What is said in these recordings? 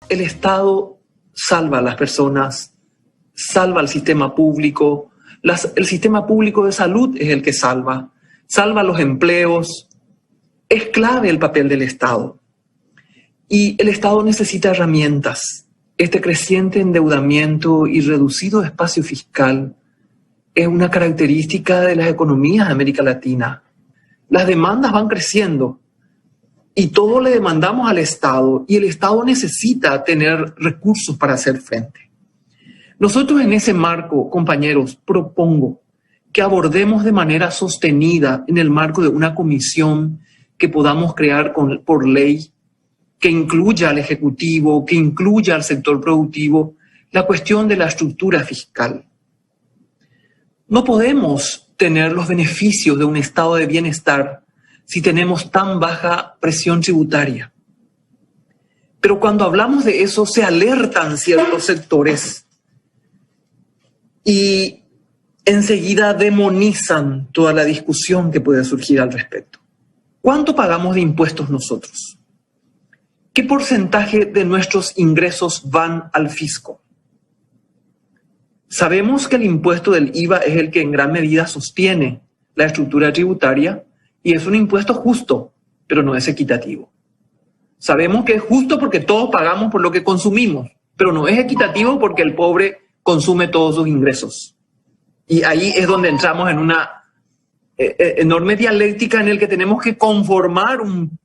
el Estado salva a las personas, salva al sistema público. El sistema público de salud es el que salva los empleos. Es clave el papel del Estado. Y el Estado necesita herramientas. Este creciente endeudamiento y reducido espacio fiscal es una característica de las economías de América Latina. Las demandas van creciendo y todo le demandamos al Estado, y el Estado necesita tener recursos para hacer frente. Nosotros en ese marco, compañeros, propongo que abordemos de manera sostenida en el marco de una comisión que podamos crear por ley, que incluya al Ejecutivo, que incluya al sector productivo, la cuestión de la estructura fiscal. No podemos tener los beneficios de un estado de bienestar si tenemos tan baja presión tributaria. Pero cuando hablamos de eso se alertan ciertos sectores y enseguida demonizan toda la discusión que puede surgir al respecto. ¿Cuánto pagamos de impuestos nosotros? ¿Qué porcentaje de nuestros ingresos van al fisco? Sabemos que el impuesto del IVA es el que en gran medida sostiene la estructura tributaria y es un impuesto justo, pero no es equitativo. Sabemos que es justo porque todos pagamos por lo que consumimos, pero no es equitativo porque el pobre consume todos sus ingresos. Y ahí es donde entramos en una enorme dialéctica en el que tenemos que conformar un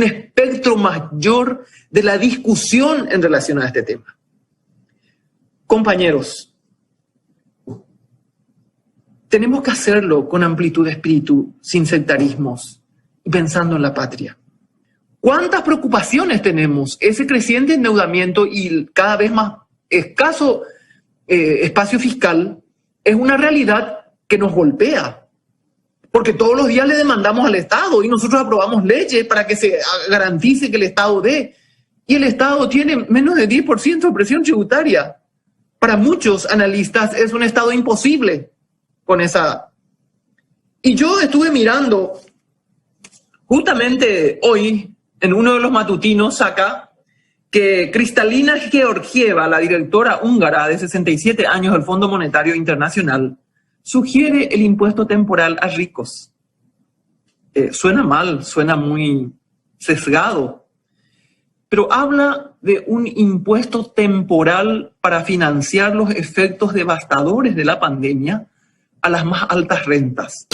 espectro mayor de la discusión en relación a este tema. Compañeros, tenemos que hacerlo con amplitud de espíritu, sin sectarismos y pensando en la patria. ¿Cuántas preocupaciones tenemos? Ese creciente endeudamiento y cada vez más escaso espacio fiscal es una realidad que nos golpea, porque todos los días le demandamos al Estado y nosotros aprobamos leyes para que se garantice que el Estado dé, y el Estado tiene menos de 10% de presión tributaria. Para muchos analistas es un Estado imposible con esa. Y yo estuve mirando justamente hoy en uno de los matutinos acá que Kristalina Georgieva, la directora húngara de 67 años del Fondo Monetario Internacional, sugiere el impuesto temporal a ricos. Suena mal, suena muy sesgado, pero habla de un impuesto temporal para financiar los efectos devastadores de la pandemia a las más altas rentas.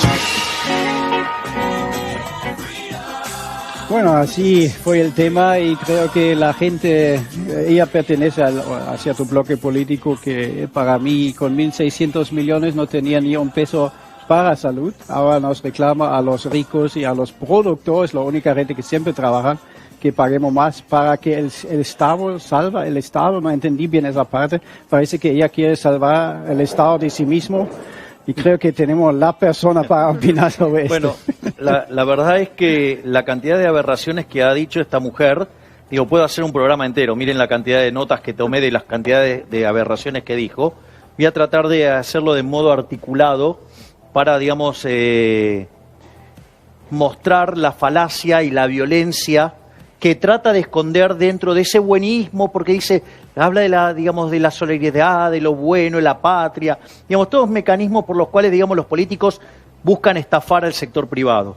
Bueno, así fue el tema y creo que la gente, ella pertenece a cierto bloque político que para mí con 1.600 millones no tenía ni un peso para salud. Ahora nos reclama a los ricos y a los productores, la única gente que siempre trabaja, que paguemos más para que el Estado salva el Estado. No entendí bien esa parte. Parece que ella quiere salvar el Estado de sí mismo. Y creo que tenemos la persona para opinar sobre esto. Bueno, la verdad es que la cantidad de aberraciones que ha dicho esta mujer, digo, puedo hacer un programa entero. Miren la cantidad de notas que tomé de las cantidades de aberraciones que dijo. Voy a tratar de hacerlo de modo articulado para, digamos, mostrar la falacia y la violencia que trata de esconder dentro de ese buenismo, porque dice, habla de la, digamos, de la solidaridad, de lo bueno, de la patria, digamos, todos mecanismos por los cuales, digamos, los políticos buscan estafar al sector privado.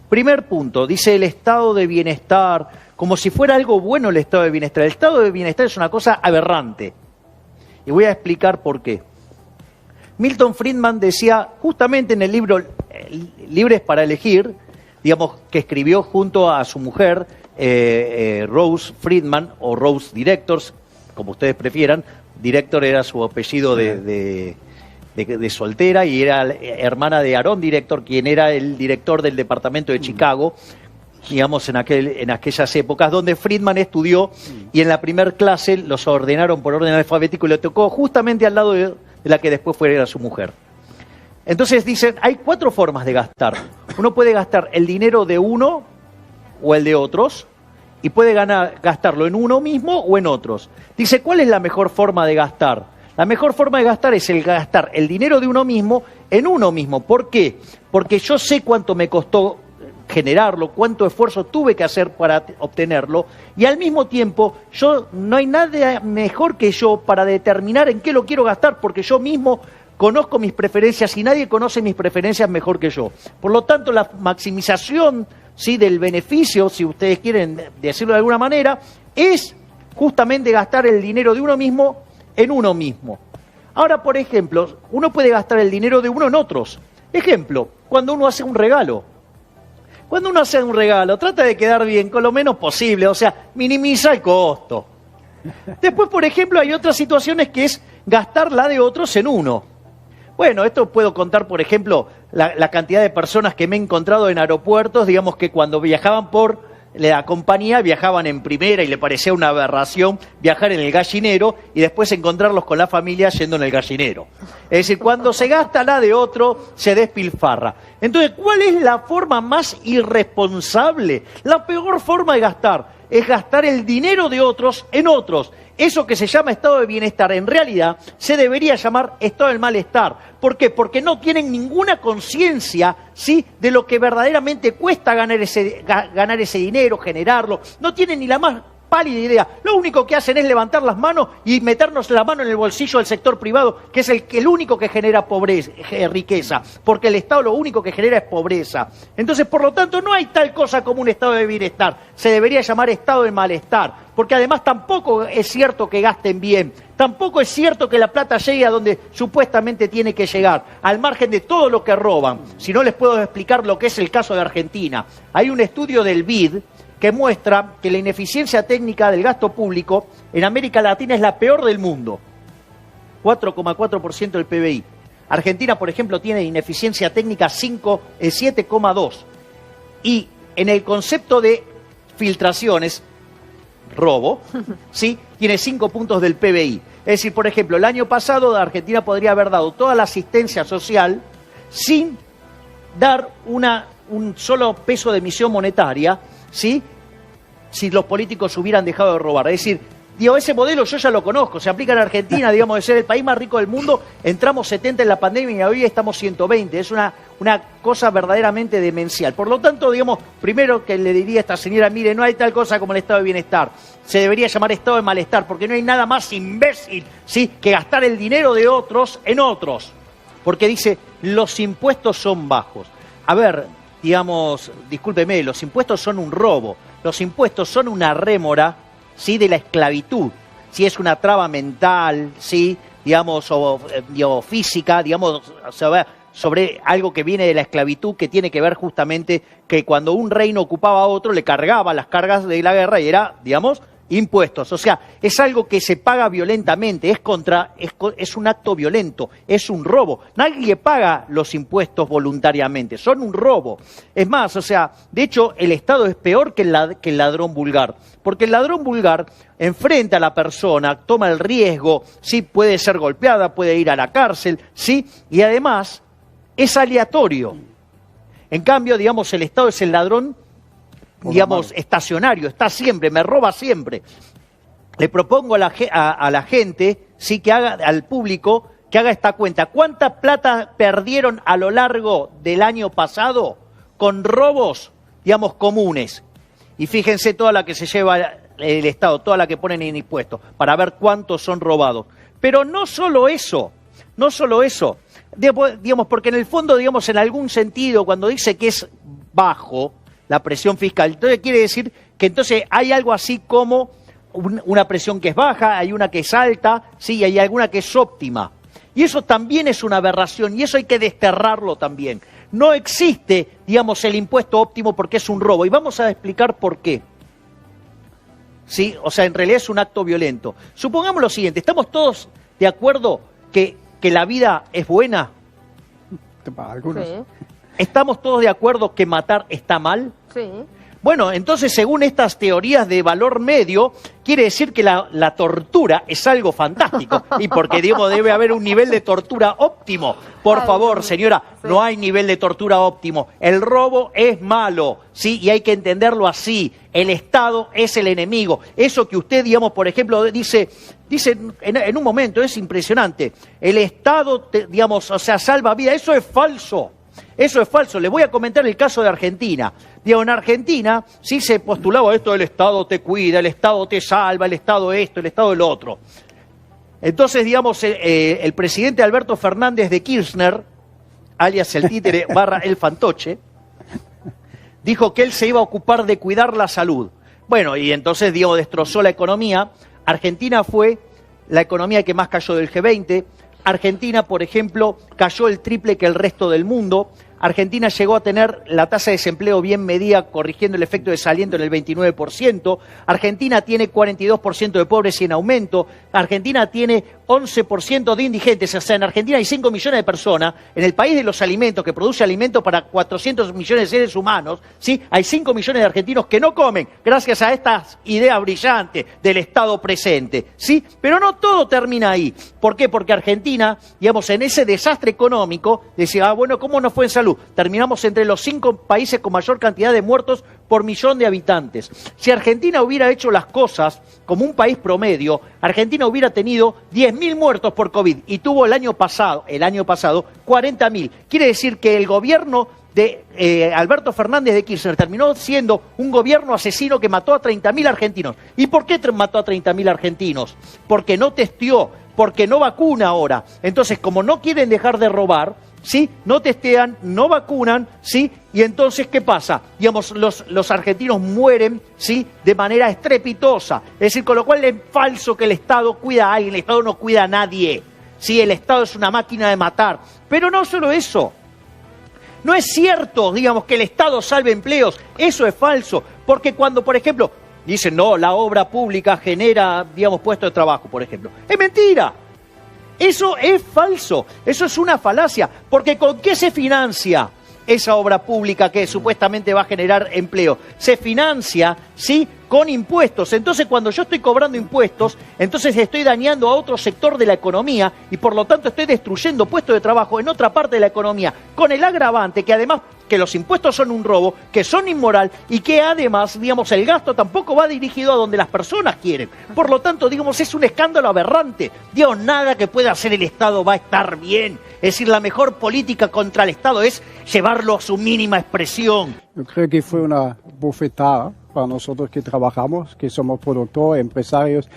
Primer punto, dice el estado de bienestar, como si fuera algo bueno el estado de bienestar. El estado de bienestar es una cosa aberrante. Y voy a explicar por qué. Milton Friedman decía, justamente en el libro Libres para elegir, digamos, que escribió junto a su mujer, Rose Friedman, o Rose Directors, como ustedes prefieran. Director era su apellido de soltera y era hermana de Aaron Director, quien era el director del departamento de Chicago, digamos, en aquellas épocas, donde Friedman estudió, y en la primer clase los ordenaron por orden alfabético y le tocó justamente al lado de la que después era su mujer. Entonces dicen, hay 4 formas de gastar. Uno puede gastar el dinero de uno o el de otros, y puede gastarlo en uno mismo o en otros. Dice, ¿cuál es la mejor forma de gastar? La mejor forma de gastar es gastar el dinero de uno mismo en uno mismo. ¿Por qué? Porque yo sé cuánto me costó generarlo, cuánto esfuerzo tuve que hacer para obtenerlo, y al mismo tiempo no hay nadie mejor que yo para determinar en qué lo quiero gastar, porque yo mismo conozco mis preferencias y nadie conoce mis preferencias mejor que yo. Por lo tanto, la maximización, ¿sí?, del beneficio, si ustedes quieren decirlo de alguna manera, es justamente gastar el dinero de uno mismo en uno mismo. Ahora, por ejemplo, uno puede gastar el dinero de uno en otros. Ejemplo, cuando uno hace un regalo. Cuando uno hace un regalo, trata de quedar bien con lo menos posible, o sea, minimiza el costo. Después, por ejemplo, hay otras situaciones que es gastar la de otros en uno. Bueno, esto puedo contar, por ejemplo, la cantidad de personas que me he encontrado en aeropuertos, digamos que cuando viajaban por la compañía viajaban en primera y le parecía una aberración viajar en el gallinero y después encontrarlos con la familia yendo en el gallinero. Es decir, cuando se gasta la de otro, se despilfarra. Entonces, ¿cuál es la forma más irresponsable? La peor forma de gastar es gastar el dinero de otros en otros. Eso que se llama estado de bienestar, en realidad, se debería llamar estado del malestar. ¿Por qué? Porque no tienen ninguna conciencia, ¿sí?, de lo que verdaderamente cuesta ganar ese dinero, generarlo. No tienen ni la más pálida idea. Lo único que hacen es levantar las manos y meternos la mano en el bolsillo del sector privado, que es el único que genera riqueza, porque el Estado lo único que genera es pobreza. Entonces, por lo tanto, no hay tal cosa como un estado de bienestar. Se debería llamar estado de malestar, porque además tampoco es cierto que gasten bien. Tampoco es cierto que la plata llegue a donde supuestamente tiene que llegar, al margen de todo lo que roban. Si no, les puedo explicar lo que es el caso de Argentina. Hay un estudio del BID que muestra que la ineficiencia técnica del gasto público en América Latina es la peor del mundo. 4,4% del PBI. Argentina, por ejemplo, tiene ineficiencia técnica 7,2%. Y en el concepto de filtraciones, robo, ¿sí?, tiene 5 puntos del PBI. Es decir, por ejemplo, el año pasado Argentina podría haber dado toda la asistencia social sin dar un solo peso de emisión monetaria, ¿sí?, si los políticos hubieran dejado de robar. Es decir, digo, ese modelo yo ya lo conozco, se aplica en Argentina, digamos, de ser el país más rico del mundo, entramos 70 en la pandemia y hoy estamos 120, es una cosa verdaderamente demencial. Por lo tanto, digamos, primero que le diría a esta señora, mire, no hay tal cosa como el estado de bienestar, se debería llamar estado de malestar, porque no hay nada más imbécil, ¿sí?, que gastar el dinero de otros en otros, porque dice, los impuestos son bajos. A ver, digamos, discúlpeme, los impuestos son un robo, los impuestos son una rémora, ¿sí?, de la esclavitud. Si es una traba mental, ¿sí?, digamos, o física, digamos, sobre algo que viene de la esclavitud, que tiene que ver justamente que cuando un reino ocupaba a otro, le cargaba las cargas de la guerra y era, digamos, impuestos. O sea, es algo que se paga violentamente, es un acto violento, es un robo. Nadie paga los impuestos voluntariamente, son un robo. Es más, o sea, de hecho, el Estado es peor que el ladrón vulgar, porque el ladrón vulgar enfrenta a la persona, toma el riesgo, sí, puede ser golpeada, puede ir a la cárcel, sí, y además es aleatorio. En cambio, digamos, el Estado es el ladrón, digamos, estacionario, está siempre, me roba siempre. Le propongo a la gente, sí, que haga, al público, que haga esta cuenta. ¿Cuánta plata perdieron a lo largo del año pasado con robos, digamos, comunes? Y fíjense toda la que se lleva el Estado, toda la que ponen en impuestos, para ver cuántos son robados. Pero no solo eso, digamos, porque en el fondo, digamos, en algún sentido, cuando dice que es bajo la presión fiscal, entonces quiere decir que entonces hay algo así como una presión que es baja, hay una que es alta, sí, y hay alguna que es óptima. Y eso también es una aberración, y eso hay que desterrarlo también. No existe, digamos, el impuesto óptimo porque es un robo, y vamos a explicar por qué. ¿Sí? O sea, en realidad es un acto violento. Supongamos lo siguiente, ¿estamos todos de acuerdo que la vida es buena? Algunos. Sí. ¿Estamos todos de acuerdo que matar está mal? Sí. Bueno, entonces, según estas teorías de valor medio, quiere decir que la tortura es algo fantástico. Y porque, digamos, debe haber un nivel de tortura óptimo. Por favor, señora, sí, no hay nivel de tortura óptimo. El robo es malo, ¿sí? Y hay que entenderlo así. El Estado es el enemigo. Eso que usted, digamos, por ejemplo, dice en un momento, es impresionante. El Estado, digamos, o sea, salva vida. Eso es falso. Eso es falso. Les voy a comentar el caso de Argentina. Digo, en Argentina sí se postulaba esto del Estado te cuida, el Estado te salva, el Estado esto, el Estado el otro. Entonces, digamos, el presidente Alberto Fernández de Kirchner, alias el títere / el fantoche, dijo que él se iba a ocupar de cuidar la salud. Bueno, y entonces, digo, destrozó la economía. Argentina fue la economía que más cayó del G20. Argentina, por ejemplo, cayó el triple que el resto del mundo. Argentina llegó a tener la tasa de desempleo bien medida, corrigiendo el efecto desaliento, en el 29%. Argentina tiene 42% de pobres y en aumento. Argentina tiene 11% de indigentes. O sea, en Argentina hay 5 millones de personas. En el país de los alimentos, que produce alimentos para 400 millones de seres humanos, ¿sí? Hay 5 millones de argentinos que no comen gracias a estas ideas brillantes del Estado presente, ¿sí? Pero no todo termina ahí. ¿Por qué? Porque Argentina, digamos, en ese desastre económico, decía, bueno, ¿cómo nos fue en salud? Terminamos entre los 5 países con mayor cantidad de muertos por millón de habitantes. Si Argentina hubiera hecho las cosas como un país promedio, Argentina hubiera tenido 10.000 muertos por COVID y tuvo el año pasado 40.000. Quiere decir que el gobierno de Alberto Fernández de Kirchner terminó siendo un gobierno asesino que mató a 30.000 argentinos. ¿Y por qué mató a 30.000 argentinos? Porque no testeó, porque no vacuna ahora. Entonces, como no quieren dejar de robar, ¿sí? No testean, no vacunan, ¿sí? Y entonces, ¿qué pasa? Digamos, los argentinos mueren, ¿sí? De manera estrepitosa. Es decir, con lo cual es falso que el Estado cuida a alguien, el Estado no cuida a nadie. ¿Sí? El Estado es una máquina de matar. Pero no solo eso. No es cierto, digamos, que el Estado salve empleos. Eso es falso. Porque cuando, por ejemplo, dicen, no, la obra pública genera, digamos, puestos de trabajo, por ejemplo. ¡Es mentira! Eso es falso, eso es una falacia, porque ¿con qué se financia esa obra pública que supuestamente va a generar empleo? Se financia, ¿sí?, con impuestos. Entonces, cuando yo estoy cobrando impuestos, entonces estoy dañando a otro sector de la economía y por lo tanto estoy destruyendo puestos de trabajo en otra parte de la economía, con el agravante que además que los impuestos son un robo, que son inmoral y que además, digamos, el gasto tampoco va dirigido a donde las personas quieren. Por lo tanto, digamos, es un escándalo aberrante. Digo, nada que pueda hacer el Estado va a estar bien. Es decir, la mejor política contra el Estado es llevarlo a su mínima expresión. Yo creo que fue una bofetada para nosotros que trabajamos, que somos productores, empresarios,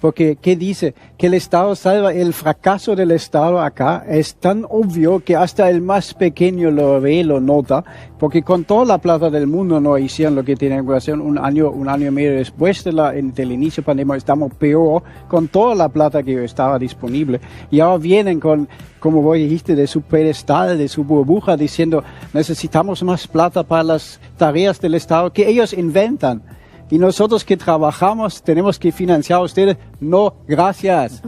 porque ¿qué dice? Que el Estado salva. El fracaso del Estado acá es tan obvio que hasta el más pequeño lo ve, lo nota, porque con toda la plata del mundo no hicieron lo que tenían que hacer. Un año y medio después del inicio de la pandemia estamos peor con toda la plata que estaba disponible. Y ahora vienen con, como vos dijiste, de su pedestal, de su burbuja, diciendo necesitamos más plata para las tareas del Estado que ellos inventan. Y nosotros que trabajamos tenemos que financiar a ustedes. No, gracias.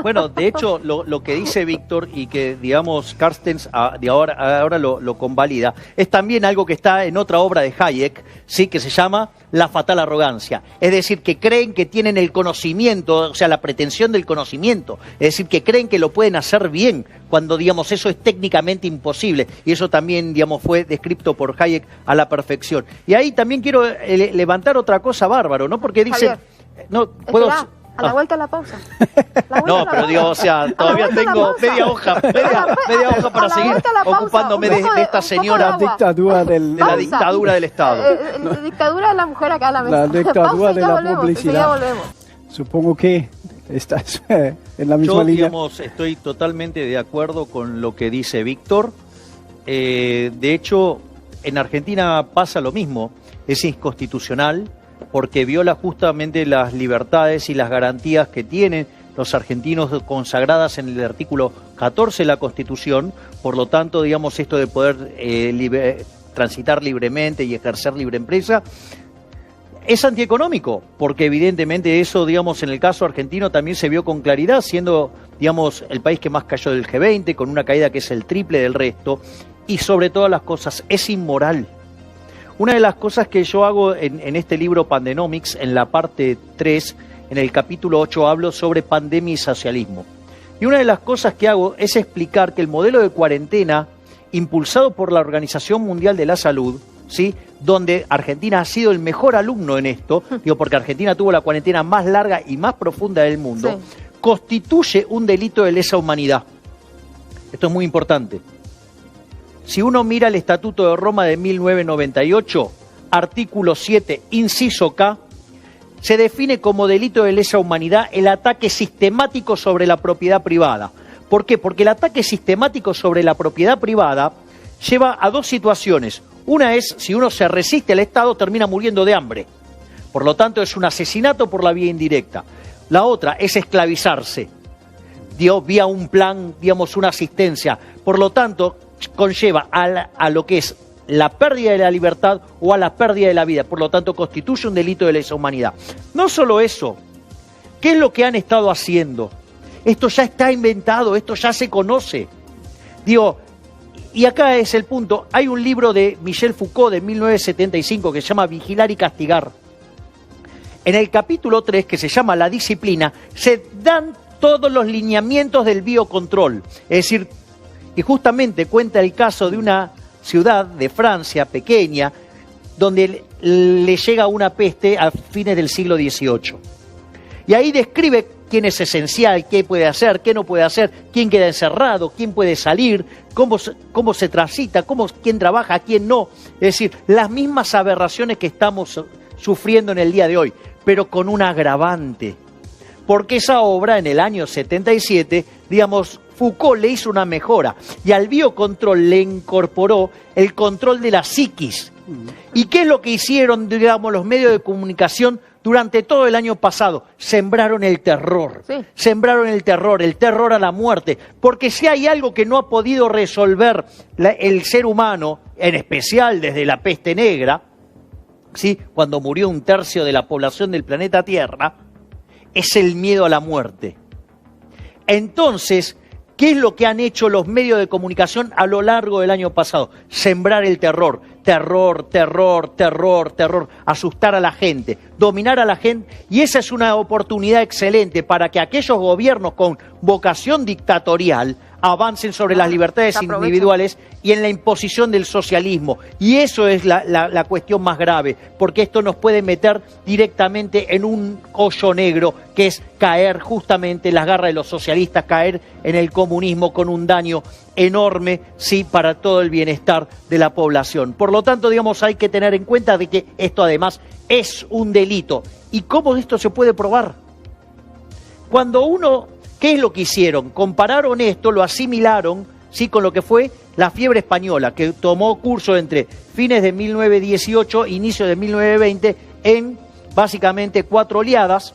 Bueno, de hecho, lo que dice Víctor y que, digamos, Carstens ahora lo convalida, es también algo que está en otra obra de Hayek, ¿sí?, que se llama La fatal arrogancia. Es decir, que creen que tienen el conocimiento, o sea, la pretensión del conocimiento. Es decir, que creen que lo pueden hacer bien, cuando, digamos, eso es técnicamente imposible. Y eso también, digamos, fue descrito por Hayek a la perfección. Y ahí también quiero levantar otra cosa bárbaro, ¿no? Porque dicen... Javier, no, puedo... A la vuelta de la pausa. No, pero digo, o sea, todavía tengo media hoja para seguir ocupándome de esta señora. La dictadura de la dictadura del Estado. La dictadura de la mujer acá a la mesa. La dictadura de la Ya publicidad. volvemos. Supongo que estás en la misma línea. Digamos, estoy totalmente de acuerdo con lo que dice Víctor. De hecho, en Argentina pasa lo mismo. Es inconstitucional, porque viola justamente las libertades y las garantías que tienen los argentinos consagradas en el artículo 14 de la Constitución. Por lo tanto, digamos, esto de poder transitar libremente y ejercer libre empresa es antieconómico, porque evidentemente eso, digamos, en el caso argentino también se vio con claridad, siendo, digamos, el país que más cayó del G20, con una caída que es el triple del resto, y sobre todas las cosas, es inmoral. Una de las cosas que yo hago en este libro Pandenomics, en la parte 3, en el capítulo 8, hablo sobre pandemia y socialismo. Y una de las cosas que hago es explicar que el modelo de cuarentena, impulsado por la Organización Mundial de la Salud, ¿sí?, donde Argentina ha sido el mejor alumno en esto, digo, porque Argentina tuvo la cuarentena más larga y más profunda del mundo, sí, constituye un delito de lesa humanidad. Esto es muy importante. si uno mira el Estatuto de Roma de 1998, artículo 7, inciso K, se define como delito de lesa humanidad el ataque sistemático sobre la propiedad privada. ¿Por qué? Porque el ataque sistemático sobre la propiedad privada lleva a dos situaciones. Una es, si uno se resiste al Estado, termina muriendo de hambre. Por lo tanto, es un asesinato por la vía indirecta. La otra es esclavizarse, vía un plan, digamos, una asistencia. Por lo tanto, conlleva a lo que es la pérdida de la libertad o a la pérdida de la vida. Por lo tanto, constituye un delito de lesa humanidad. No solo eso, ¿qué es lo que han estado haciendo? Esto ya está inventado, esto ya se conoce. Digo, y acá es el punto. Hay un libro de Michel Foucault de 1975 que se llama Vigilar y Castigar. En el capítulo 3, que se llama La disciplina, se dan todos los lineamientos del biocontrol. Es decir, y justamente cuenta el caso de una ciudad de Francia pequeña, donde le llega una peste a fines del siglo XVIII. Y ahí describe quién es esencial, qué puede hacer, qué no puede hacer, quién queda encerrado, quién puede salir, cómo se transita, quién trabaja, quién no. Es decir, las mismas aberraciones que estamos sufriendo en el día de hoy, pero con un agravante. Porque esa obra, en el año 77, digamos, Foucault le hizo una mejora y al biocontrol le incorporó el control de la psiquis. ¿Y qué es lo que hicieron, digamos, los medios de comunicación durante todo el año pasado? Sembraron el terror. Sí. Sembraron el terror a la muerte. Porque si hay algo que no ha podido resolver el ser humano, en especial desde la peste negra, ¿sí?, cuando murió 1/3 de la población del planeta Tierra, es el miedo a la muerte. Entonces, ¿qué es lo que han hecho los medios de comunicación a lo largo del año pasado? Sembrar el terror. Terror, asustar a la gente, dominar a la gente. Y esa es una oportunidad excelente para que aquellos gobiernos con vocación dictatorial avancen sobre las libertades individuales y en la imposición del socialismo. Y eso es la cuestión más grave, porque esto nos puede meter directamente en un hoyo negro, que es caer justamente en las garras de los socialistas, caer en el comunismo con un daño enorme, sí, para todo el bienestar de la población. Por lo tanto, digamos, hay que tener en cuenta de que esto además es un delito. ¿Y cómo esto se puede probar? Cuando ¿qué es lo que hicieron? Compararon esto, lo asimilaron, sí, con lo que fue la fiebre española, que tomó curso entre fines de 1918 e inicio de 1920 en básicamente 4 oleadas,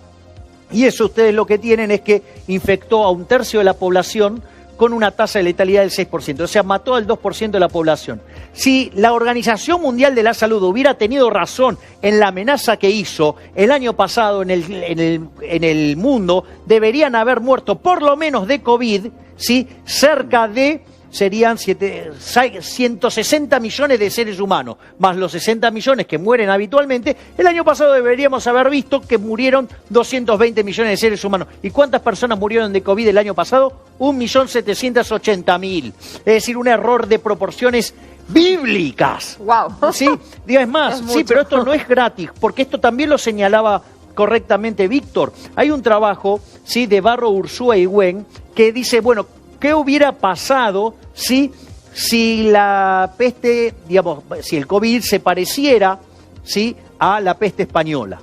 y eso ustedes lo que tienen es que infectó a 1/3 de la población con una tasa de letalidad del 6%, o sea, mató al 2% de la población. Si la Organización Mundial de la Salud hubiera tenido razón en la amenaza que hizo el año pasado en el mundo, deberían haber muerto por lo menos de COVID, ¿sí?, cerca de, serían 160 millones de seres humanos, más los 60 millones que mueren habitualmente. El año pasado deberíamos haber visto que murieron 220 millones de seres humanos. ¿Y cuántas personas murieron de COVID el año pasado? 1.780.000. Es decir, un error de proporciones bíblicas. ¡Wow! Sí, es más, sí, pero esto no es gratis, porque esto también lo señalaba correctamente Víctor. Hay un trabajo, sí, de Barro, Ursúa y Wen, que dice, bueno, ¿qué hubiera pasado si la peste, digamos, si el COVID se pareciera, ¿sí?, a la peste española?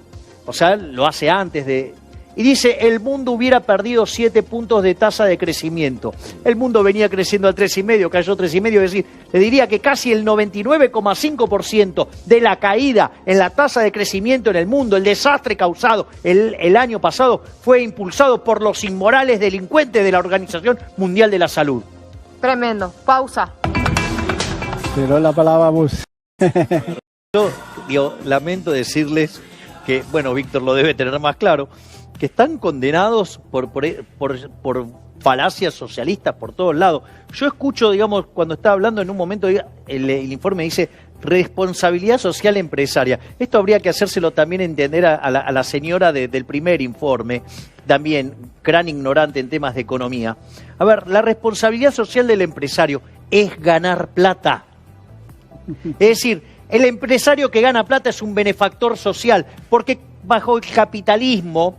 O sea, lo hace antes de... Y dice, el mundo hubiera perdido 7 puntos de tasa de crecimiento. El mundo venía creciendo al 3,5, cayó 3,5, es decir, le diría que casi el 99,5% de la caída en la tasa de crecimiento en el mundo, el desastre causado el año pasado, fue impulsado por los inmorales delincuentes de la Organización Mundial de la Salud. Tremendo. Pausa. Pero la palabra vos. Yo lamento decirles que, bueno, Víctor lo debe tener más claro, que están condenados por falacias socialistas por todos lados. Yo escucho, digamos, cuando está hablando en un momento, el informe dice responsabilidad social empresaria. Esto habría que hacérselo también entender a la señora del primer informe, también gran ignorante en temas de economía. A ver, la responsabilidad social del empresario es ganar plata. Es decir, el empresario que gana plata es un benefactor social, porque bajo el capitalismo,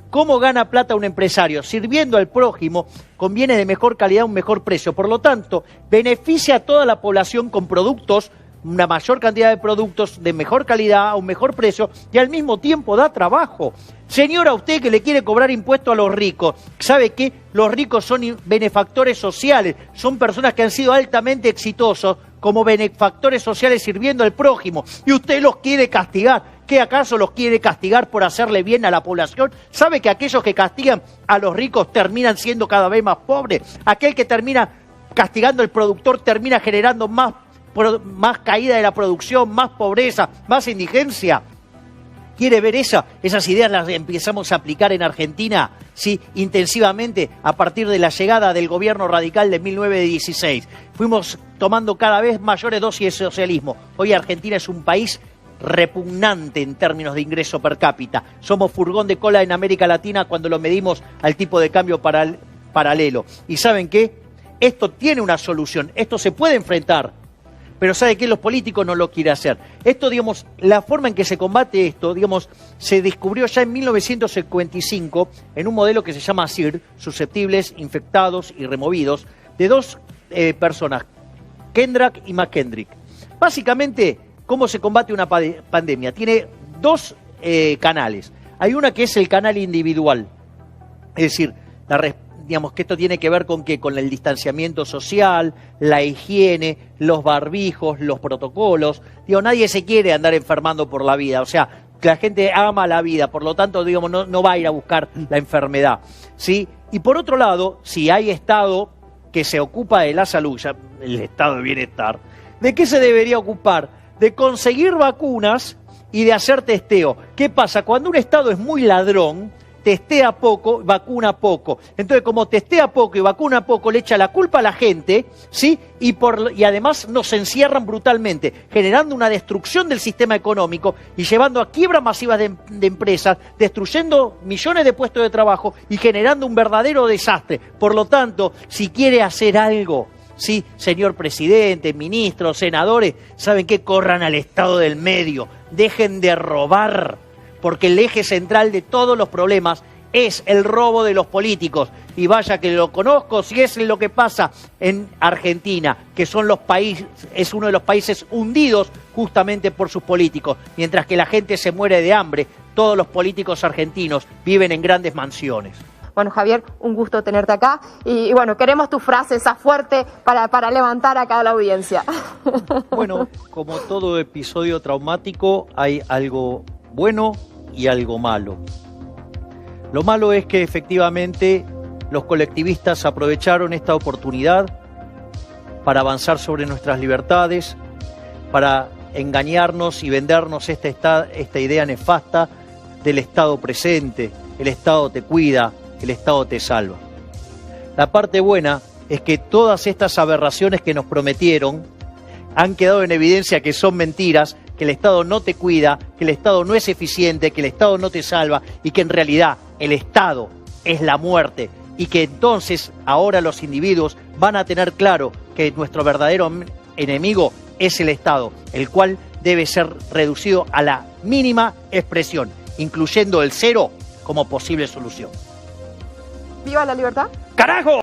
¿Cómo gana plata un empresario? Sirviendo al prójimo con bienes de mejor calidad a un mejor precio. Por lo tanto, beneficia a toda la población con productos, una mayor cantidad de productos de mejor calidad a un mejor precio y al mismo tiempo da trabajo. Señora, usted que le quiere cobrar impuestos a los ricos, ¿sabe qué? Los ricos son benefactores sociales, son personas que han sido altamente exitosos como benefactores sociales sirviendo al prójimo y usted los quiere castigar. ¿Qué acaso los quiere castigar por hacerle bien a la población? ¿Sabe que aquellos que castigan a los ricos terminan siendo cada vez más pobres? Aquel que termina castigando al productor termina generando más caída de la producción, más pobreza, más indigencia. ¿Quiere ver esas ideas las empezamos a aplicar en Argentina, sí, intensivamente a partir de la llegada del gobierno radical de 1916? Fuimos tomando cada vez mayores dosis de socialismo. Hoy Argentina es un país repugnante en términos de ingreso per cápita. Somos furgón de cola en América Latina cuando lo medimos al tipo de cambio paralelo. ¿Y saben qué? Esto tiene una solución, esto se puede enfrentar. Pero ¿sabe qué? Los políticos no lo quieren hacer. Esto, digamos, la forma en que se combate esto, digamos, se descubrió ya en 1955 en un modelo que se llama SIR, susceptibles, infectados y removidos, de dos personas, Kendrick y McKendrick. Básicamente, ¿cómo se combate una pandemia? Tiene dos canales. Hay una que es el canal individual, es decir, digamos que esto tiene que ver con el distanciamiento social, la higiene, los barbijos, los protocolos. Digo, nadie se quiere andar enfermando por la vida, o sea, la gente ama la vida, por lo tanto, digamos, no va a ir a buscar la enfermedad, ¿sí? Y por otro lado, si hay Estado que se ocupa de la salud, ya el Estado de bienestar, ¿de qué se debería ocupar? De conseguir vacunas y de hacer testeo. ¿Qué pasa? Cuando un Estado es muy ladrón, testea poco, vacuna poco. Entonces, como testea poco y vacuna poco, le echa la culpa a la gente, ¿sí? Y además nos encierran brutalmente, generando una destrucción del sistema económico y llevando a quiebras masivas de empresas, destruyendo millones de puestos de trabajo y generando un verdadero desastre. Por lo tanto, si quiere hacer algo, sí, señor presidente, ministros, senadores, ¿saben qué? Corran al Estado del medio, dejen de robar, porque el eje central de todos los problemas es el robo de los políticos. Y vaya que lo conozco, si es lo que pasa en Argentina, que es uno de los países hundidos justamente por sus políticos. Mientras que la gente se muere de hambre, todos los políticos argentinos viven en grandes mansiones. Bueno, Javier, un gusto tenerte acá y bueno, queremos tu frase, esa fuerte, para levantar acá a la audiencia. Bueno, como todo episodio traumático, hay algo bueno y algo malo. Lo malo es que efectivamente los colectivistas aprovecharon esta oportunidad para avanzar sobre nuestras libertades, para engañarnos y vendernos esta idea nefasta del Estado presente. El Estado te cuida, el Estado te salva. La parte buena es que todas estas aberraciones que nos prometieron han quedado en evidencia que son mentiras, que el Estado no te cuida, que el Estado no es eficiente, que el Estado no te salva y que en realidad el Estado es la muerte y que entonces ahora los individuos van a tener claro que nuestro verdadero enemigo es el Estado, el cual debe ser reducido a la mínima expresión, incluyendo el cero como posible solución. ¡Viva la libertad! ¡Carajo!